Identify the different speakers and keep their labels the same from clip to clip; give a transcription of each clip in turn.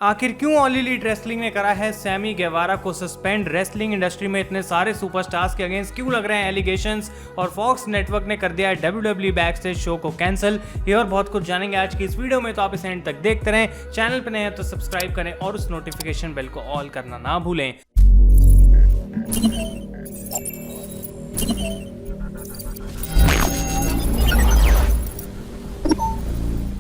Speaker 1: आखिर क्यों all elite wrestling ने करा है सैमी गेवारा को सस्पेंड। रेसलिंग इंडस्ट्री में इतने सारे सुपरस्टार्स के अगेंस्ट क्यों लग रहे हैं एलिगेशंस, और फॉक्स नेटवर्क ने कर दिया है WWE बैक स्टेज शो को कैंसिल। ये और बहुत कुछ जानेंगे आज की इस वीडियो में, तो आप इसे एंड तक देखते रहें। चैनल पर नए हैं तो सब्सक्राइब करें और उस नोटिफिकेशन बेल को ऑल करना ना भूलें।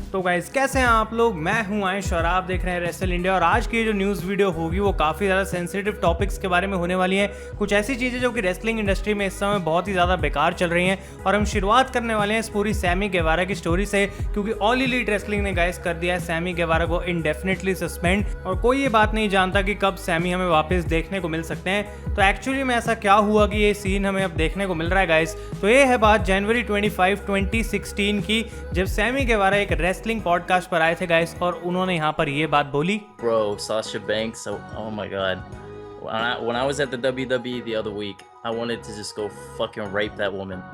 Speaker 1: तो गाइस कैसे हैं आप लोग, मैं हूं आयुष और आप देख रहे हैं रेसल इंडिया। और आज की जो न्यूज़ वीडियो होगी वो काफ़ी ज़्यादा सेंसिटिव टॉपिक्स के बारे में होने वाली है। कुछ ऐसी चीज़ें जो कि रेसलिंग इंडस्ट्री में इस समय बहुत ही ज़्यादा बेकार चल रही हैं, और हम शुरुआत करने वाले हैं इस पूरी सैमी गेवारा की स्टोरी से, क्योंकि ऑल एलीट रेसलिंग ने गाइस कर दिया है सैमी गेवारा को इंडेफिनेटली सस्पेंड, और कोई ये बात नहीं जानता कि कब सैमी हमें वापस देखने को मिल सकते हैं। तो एक्चुअली में ऐसा क्या हुआ कि ये सीन हमें अब देखने को मिल रहा है गाइस। तो ये है बात जनवरी 25, 2016 की, जब सैमी गेवारा एक रेसलिंग पॉडकास्ट पर आए थे गाइस, और उन्होंने यहाँ पर ये बात बोली।
Speaker 2: Bro, Sasha Banks, oh my god. When I was at the WWE the other week, I wanted to just go fucking rape that woman.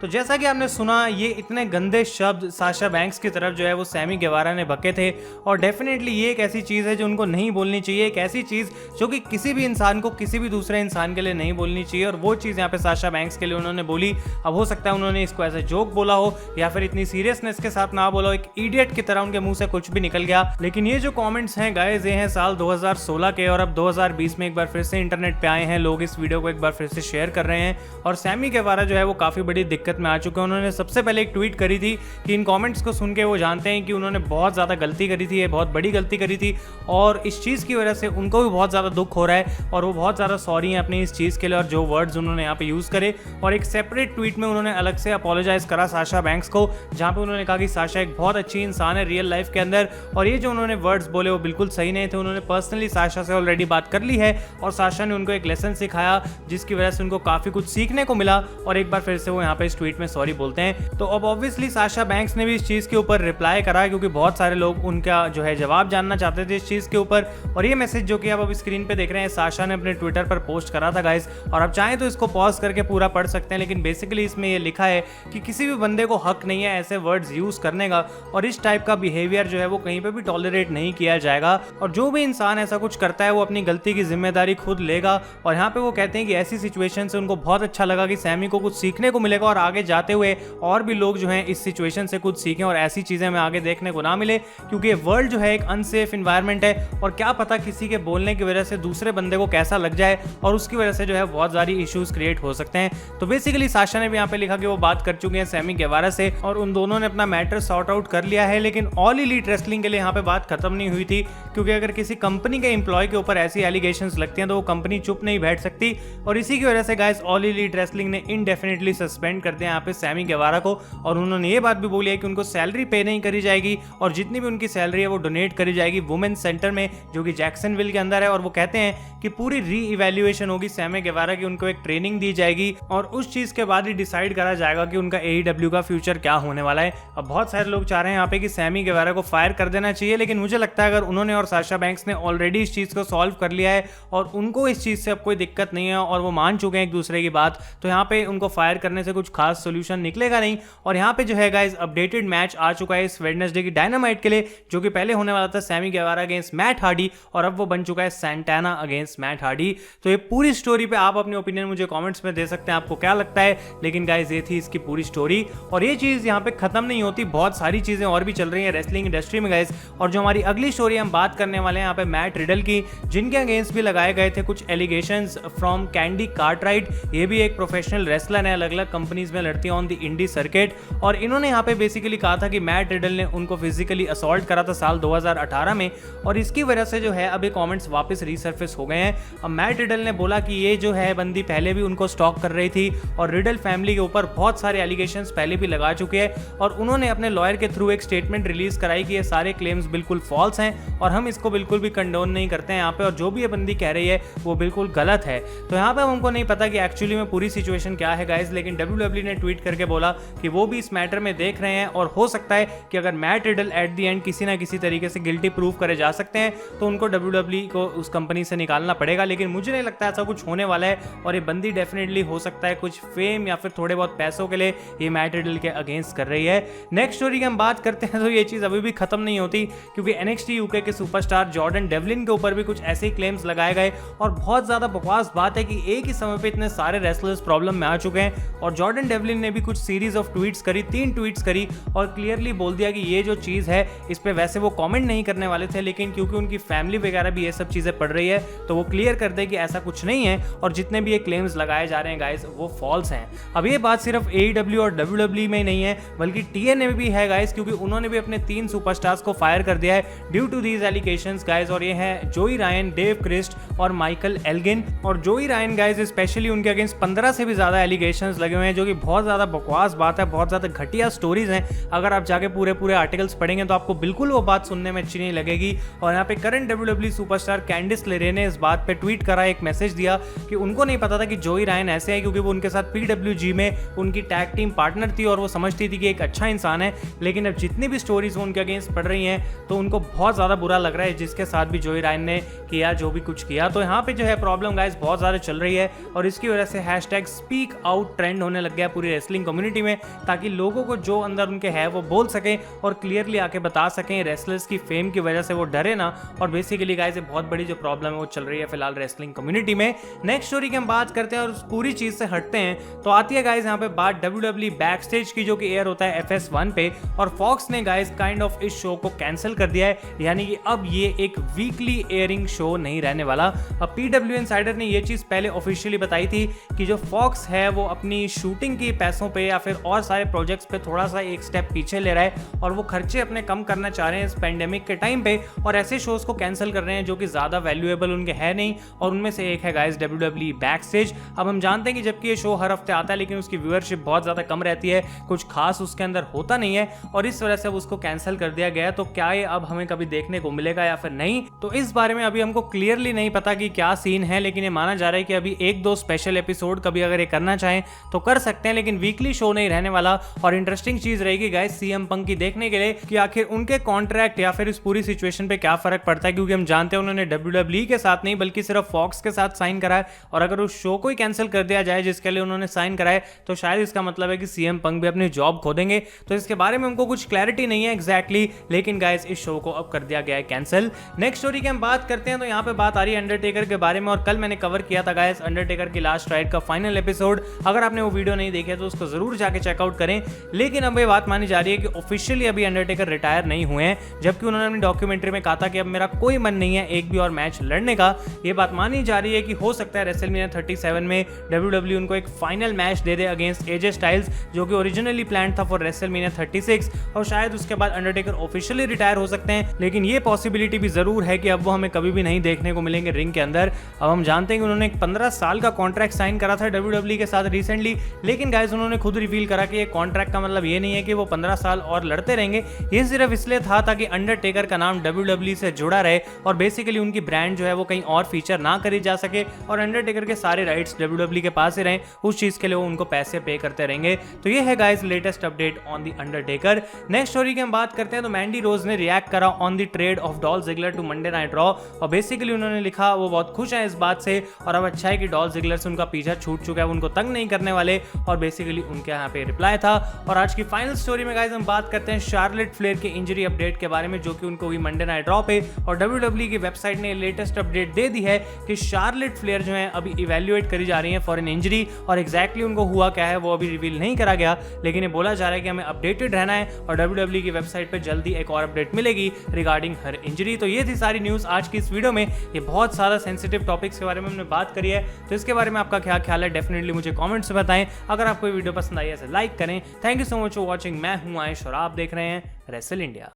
Speaker 1: तो जैसा कि आपने सुना, ये इतने गंदे शब्द साशा बैंक्स की तरफ जो है वो सैमी गेवारा ने बके थे, और डेफिनेटली ये एक ऐसी चीज़ है जो उनको नहीं बोलनी चाहिए। एक ऐसी चीज़ जो कि किसी भी इंसान को किसी भी दूसरे इंसान के लिए नहीं बोलनी चाहिए, और वो चीज़ यहाँ पे साशा बैंक्स के लिए उन्होंने बोली। अब हो सकता है उन्होंने इसको ऐसे जोक बोला हो या फिर इतनी सीरियसनेस के साथ ना बोला हो, एक इडियट की तरह उनके मुंह से कुछ भी निकल गया। लेकिन ये जो कॉमेंट्स हैं गाइस, ये हैं साल 2016 के, और अब 2020 में एक बार फिर से इंटरनेट पे आए हैं। लोग इस वीडियो को एक बार फिर से शेयर कर रहे हैं, और सैमी गेवारा जो है वो काफ़ी बड़ी दिक्कत में आ चुके हैं। उन्होंने सबसे पहले एक ट्वीट करी थी कि इन कमेंट्स को सुन के वो जानते हैं कि उन्होंने बहुत ज़्यादा गलती करी थी, ये बहुत बड़ी गलती करी थी, और इस चीज़ की वजह से उनको भी बहुत ज़्यादा दुख हो रहा है, और वो बहुत ज़्यादा सॉरी हैं अपनी इस चीज़ के लिए, और जो वर्ड्स उन्होंने यहाँ पे यूज़ करे। और एक सेपरेट ट्वीट में उन्होंने अलग से अपोलोजाइज़ करा साशा बैंक्स को, जहाँ पे उन्होंने कहा कि साशा एक बहुत अच्छी इंसान है रियल लाइफ के अंदर, और ये जो उन्होंने वर्ड्स बोले वो बिल्कुल सही नहीं थे। उन्होंने पर्सनली साशा से ऑलरेडी बात कर ली है, और साशा ने उनको एक लेसन सिखाया जिसकी वजह से उनको काफ़ी कुछ सीखने को मिला, और एक बार फिर से वो यहाँ पे इस ट्वीट में सॉरी बोलते हैं। तो अब ऑब्वियसली साशा बैंक्स ने भी इस चीज़ के ऊपर रिप्लाई करा, क्योंकि बहुत सारे लोग उनका जो है जवाब जानना चाहते थे इस चीज़ के ऊपर। और ये मैसेज जो कि आप अब स्क्रीन पे देख रहे हैं, साशा ने अपने ट्विटर पर पोस्ट करा था गाइस, और आप चाहें तो इसको पॉज करके पूरा पढ़ सकते हैं। लेकिन बेसिकली इसमें ये लिखा है कि किसी भी बंदे को हक नहीं है ऐसे वर्ड्स यूज़ करने का, और इस टाइप का बिहेवियर जो है वो कहीं पर भी टॉलरेट नहीं किया जाएगा, और जो भी इंसान ऐसा कुछ करता है वो अपनी गलती की जिम्मेदारी खुद लेगा। और यहाँ पे वो कहते हैं कि ऐसी सिचुएशन से उनको बहुत अच्छा लगा कि सैमी को कुछ सीखने को मिलेगा, और आगे जाते हुए और भी लोग जो हैं इस सिचुएशन से कुछ सीखें, और ऐसी चीज़ें हमें आगे देखने को ना मिले, क्योंकि ये वर्ल्ड जो है एक अनसेफ इन्वायरमेंट है, और क्या पता किसी के बोलने की वजह से दूसरे बंदे को कैसा लग जाए, और उसकी वजह से जो है बहुत सारी इश्यूज क्रिएट हो सकते हैं। तो बेसिकली साशा ने भी यहाँ पे लिखा कि वो बात कर चुके हैं सैमी गेवारा से, और उन दोनों ने अपना मैटर सॉर्ट आउट कर लिया है। लेकिन ऑल एलीट रेसलिंग के लिए यहाँ पे बात खत्म नहीं हुई थी, क्योंकि अगर किसी कंपनी के एम्प्लॉय के ऊपर ऐसी एलिगेशंस लगती हैं तो वो कंपनी चुप नहीं बैठ सकती, और इसी की वजह से गाइस ऑल एलीट रेसलिंग ने इनडेफिनेटली सस्पेंड कर दिया यहाँ पे सैमी गेवारा को। और उन्होंने ये बात भी बोली है कि उनको सैलरी पे नहीं करी जाएगी, और जितनी भी उनकी सैलरी है वो डोनेट करी जाएगी वुमेन्स सेंटर में, जो कि जैक्सनविल के अंदर है। और वो कहते हैं कि पूरी री इवैल्यूएशन होगी सैमी गेवारा की, उनको एक ट्रेनिंग दी जाएगी, और उस चीज़ के बाद ही डिसाइड करा जाएगा कि उनका AEW का फ्यूचर क्या होने वाला है। अब बहुत सारे लोग चाह रहे हैं यहाँ पे कि सैमी गेवारा को फायर कर देना चाहिए, लेकिन मुझे लगता है अगर उन्होंने और साशा बैंक्स ने ऑलरेडी इस चीज़ को सॉल्व कर लिया है, और उनको इस चीज़ से अब कोई दिक्कत नहीं है, और वो मान चुके हैं एक दूसरे की बात, तो यहाँ पे उनको फायर करने से कुछ खास सोल्यूशन निकलेगा नहीं। और यहाँ पे जो है गाइस अपडेटेड मैच आ चुका है इस वेडनेसडे की डायनामाइट के लिए, जो कि पहले होने वाला था सैमी गेवारा अगेंस्ट मैट हार्डी, और अब वो बन चुका है सैंटाना अगेंस्ट मैट हार्डी। तो ये पूरी स्टोरी पे आप अपने ओपिनियन मुझे कमेंट्स में दे सकते हैं, आपको क्या लगता है। लेकिन गाइस ये थी इसकी पूरी स्टोरी, और ये चीज़ यहाँ पे खत्म नहीं होती, बहुत सारी चीज़ें और भी चल रही हैं रेसलिंग इंडस्ट्री में गाइस। और जो हमारी अगली स्टोरी हम बात करने वाले हैं यहाँ पे मैट रिडल की, जिनके अगेंस्ट भी लगाए गए थे कुछ एलिगेशंस फ्रॉम कैंडी कार्टराइट। ये भी एक प्रोफेशनल रेसलर है, अलग अलग कंपनीज में लड़ती है ऑन द इंडी सर्किट, और इन्होंने यहाँ पे बेसिकली कहा था कि मैट रिडल ने उनको फिजिकली असॉल्ट करा था साल 2018 में, और इसकी वजह से जो है अभी कमेंट्स वापस रीसर्फेस हो गए हैं। अब मैट रिडल ने बोला कि ये जो है बंदी पहले भी उनको स्टॉक कर रही थी, और रिडल फैमिली के ऊपर बहुत सारे एलिगेशंस पहले भी लगा चुके हैं, और उन्होंने अपने लॉयर के थ्रू एक स्टेटमेंट रिलीज कराई कि ये सारे क्लेम्स बिल्कुल फॉल्स हैं, और हम इसको बिल्कुल भी कंडोन नहीं करते हैं यहाँ पे, और जो भी ये बंदी कह रही है वो बिल्कुल गलत है। तो यहाँ पे हमको नहीं पता कि एक्चुअली में पूरी सिचुएशन क्या है गाइस, लेकिन WWE WWE ने ट्वीट करके बोला कि वो भी इस मैटर में देख रहे हैं और हो सकता है कि अगर Matt Riddle at the end किसी ना किसी तरीके से गिल्टी प्रूव करे जा सकते हैं तो उनको WWE को उस कंपनी से निकालना पड़ेगा, लेकिन मुझे नहीं लगता ऐसा कुछ होने वाला है और ये बंदी डेफिनेटली हो सकता है कुछ फेम या फिर थोड़े बहुत पैसों के लिए ये मैट रिडल के अगेंस्ट कर रही है। नेक्स्ट स्टोरी की हम बात करते हैं तो ये चीज अभी भी खत्म नहीं होती, क्योंकि NXT UK के सुपरस्टार जॉर्डन डेवलिन के ऊपर भी कुछ ऐसे ही क्लेम्स लगाए गए और बहुत ज्यादा बकवास बात है कि एक ही समय पे इतने सारे रेसलर्स प्रॉब्लम में आ चुके हैं और जॉर्डन डेवलिन ने भी कुछ सीरीज ऑफ ट्वीट्स करी, 3 ट्वीट्स करी और क्लियरली बोल दिया कि ये जो चीज है इस पे वैसे वो कमेंट नहीं करने वाले थे, लेकिन क्योंकि उनकी फैमिली वगैरह भी ये सब चीजें पढ़ रही है तो वो क्लियर कर दे कि ऐसा कुछ नहीं है और जितने भी ये क्लेम्स लगाए जा रहे हैं गाइस वो फॉल्स हैं। अब ये बात सिर्फ AEW और WWE में नहीं है बल्कि TNA में भी है गाइस, क्योंकि उन्होंने भी अपने 3 सुपरस्टार्स को फायर कर दिया है due to these allegations guys, और ये है जोई रायन, डेव क्रिस्ट और माइकल एल्गिन। और जोई रायन गाइस स्पेशली उनके अगेंस्ट 15 से भी ज्यादा एलिगेशंस लगे हुए हैं जो कि बहुत ज्यादा बकवास बात है, बहुत ज्यादा घटिया स्टोरीज हैं। अगर आप जाके पूरे आर्टिकल्स पढ़ेंगे तो आपको बिल्कुल वो बात सुनने में अच्छी नहीं लगेगी। और यहाँ पे करंट WWE सुपरस्टार कैंडिस लेरे ने इस बात पे ट्वीट करा, एक मैसेज दिया कि उनको नहीं पता था कि जोई रायन ऐसे है, क्योंकि वो उनके साथ PWG में उनकी टैग टीम पार्टनर थी और वो समझती थी कि एक अच्छा इंसान है, लेकिन अब जितनी भी स्टोरीज वो उनके अगेंस्ट पढ़ रही हैं तो उनको बहुत ज़्यादा बुरा लग रहा है जिसके साथ भी जोई रायन ने किया जो भी कुछ किया। तो यहाँ पे जो है प्रॉब्लम गाइस बहुत ज़्यादा चल रही है और इसकी वजह से हैशटैग स्पीक आउट ट्रेंड होने लग गया पूरी रेसलिंग कम्युनिटी में, ताकि लोगों को जो अंदर उनके है वो बोल सकें और क्लियरली आके बता सकें। रेसलर्स की फेम की वजह से वो डरे ना, और बेसिकली गाइस ये बहुत बड़ी जो प्रॉब्लम है वो चल रही है फिलहाल रेसलिंग कम्युनिटी में। नेक्स्ट स्टोरी की हम बात करते हैं और उस पूरी चीज से हटते हैं तो आती है गाइस यहाँ पे बात WWE बैकस्टेज की, जो कि एयर होता है FS1 पे, और फॉक्स ने गाइस काइंड ऑफ इस शो को कैंसिल कर दिया है, यानी कि अब ये एक वीकली एयरिंग शो नहीं रहने वाला। अब PW इनसाइडर ने ये चीज पहले ऑफिशियली बताई थी कि जो फॉक्स है वो अपनी शूटिंग के पैसों पे या फिर और सारे प्रोजेक्ट्स पे थोड़ा सा एक स्टेप पीछे ले रहा है और वो खर्चे अपने कम करना चाह रहे हैं इस पेंडेमिक के टाइम पे और ऐसे शोज को कैंसिल कर रहे हैं जो कि ज्यादा वैल्यूएबल उनके है नहीं, और उनमें से एक है गाइस WWE बैकस्टेज। अब हम जानते हैं कि जबकि ये शो हर हफ्ते आता है लेकिन उसकी व्यूअरशिप बहुत ज्यादा कम रहती है, कुछ खास उसके अंदर होता नहीं है और इस वजह से अब उसको कैंसिल कर दिया गया। तो क्या ये अब हमें कभी देखने को मिलेगा या फिर नहीं, तो इस बारे में अभी हमको क्लियरली नहीं पता कि क्या सीन है, लेकिन ये माना जा रहा है कि अभी 1-2 स्पेशल एपिसोड कभी अगर ये करना चाहें तो कर सकते हैं, लेकिन वीकली शो नहीं रहने वाला। और इंटरेस्टिंग चीज रहेगी गाइस CM पंक की देखने के लिए कि आखिर उनके कॉन्ट्रैक्ट या फिर इस पूरी सिचुएशन पे क्या फर्क पड़ता है, क्योंकि हम जानते हैं उन्होंने WWE के साथ नहीं बल्कि सिर्फ फॉक्स के साथ साइन करा है, और अगर उस शो को ही कैंसिल कर दिया जाए जिसके लिए उन्होंने साइन करा है तो शायद इसका मतलब है कि CM पंक भी अपनी जॉब खो देंगे। तो इसके बारे में हमको कुछ क्लैरिटी नहीं है एग्जैक्टली, लेकिन गाइस इस शो को अब कर दिया गया है कैंसिल। नेक्स्ट स्टोरी की हम बात करते हैं तो यहाँ पे बात आ रही है अंडरटेकर के बारे में, और कल मैंने कवर किया था गाइस अंडरटेकर की लास्ट राइड का फाइनल एपिसोड। अगर आपने वो वीडियो नहीं देखा तो उसको जरूर जाके चेकआउट करें। लेकिन अब ये बात मानी जा रही है कि ऑफिशियली अभी अंडरटेकर रिटायर नहीं हुए हैं, जबकि उन्होंने अपनी डॉक्यूमेंट्री में कहा था कि अब मेरा कोई मन नहीं है एक भी और मैच लड़ने का। ये बात मानी जा रही है कि हो सकता है रेसलमेनिया 37 में WWE उनको एक फाइनल मैच दे दे अगेंस्ट AJ स्टाइल्स, जो कि ओरिजिनली प्लान था फॉर रेसलमेनिया 36, और शायद उसके बाद अंडरटेकर ऑफिशियली रिटायर हो सकते हैं। लेकिन ये पॉसिबिलिटी भी जरूर है कि अब वो हमें कभी भी नहीं देखने को मिलेंगे रिंग के अंदर। अब हम जानते हैं कि उन्होंने एक 15 साल का कॉन्ट्रैक्ट साइन करा था WWE के साथ रिसेंटली, लेकिन गाइस उन्होंने खुद रिवील करा कि ये कॉन्ट्रैक्ट का मतलब ये नहीं है कि वो 15 साल और लड़ते रहेंगे, ये सिर्फ इसलिए था ताकि अंडरटेकर का नाम WWE से जुड़ा रहे और बेसिकली उनकी ब्रांड जो है वो कहीं और फीचर ना करी जा सके और अंडरटेकर के सारे राइट्स WWE के पास ही रहें, उस चीज के लिए वो उनको पैसे पे करते रहेंगे। तो ये है guys latest update on the Undertaker. Next story की हम बात करते हैं तो मैंडी रोज ने रिएक्ट करा on the trade of Dolph Ziggler to Monday Night Raw, और बेसिकली उन्होंने लिखा वो बहुत खुश है इस बात से और अब अच्छा है कि डॉल्फ जिगलर से उनका पीछा छूट चुका है, उनको तंग नहीं करने वाले, और बेसिकली उनके यहाँ पे रिप्लाई था। और आज की फाइनल स्टोरी में गाइस हम बात करते हैं शार्लेट फ्लेयर के इंजरी अपडेट के बारे में, जो कि उनको हुई मंडे नाइट रॉ पे, और WWE की वेबसाइट ने लेटेस्ट अपडेट दे दी है कि शार्लेट फ्लेयर जो है अभी इवैल्यूएट करी जा रही है फॉर एन इंजरी, और एग्जैक्टली उनको हुआ क्या है वो अभी रिवील नहीं करा गया, लेकिन ये बोला जा रहा है कि हमें अपडेटेड रहना है और WWE की वेबसाइट पे जल्दी एक और अपडेट मिलेगी रिगार्डिंग हर इंजरी। तो ये थी सारी न्यूज़ आज की इस वीडियो में। ये बहुत सारा सेंसिटिव टॉपिक्स के बारे में हमने बात करी है, तो इसके बारे में आपका क्या ख्याल है डेफिनेटली मुझे कमेंट्स में बताएं। अगर आपको ये वीडियो पसंद आई है तो लाइक करें। Thank you so much for watching. मैं हूं आयुष और आप देख रहे हैं रेसल इंडिया।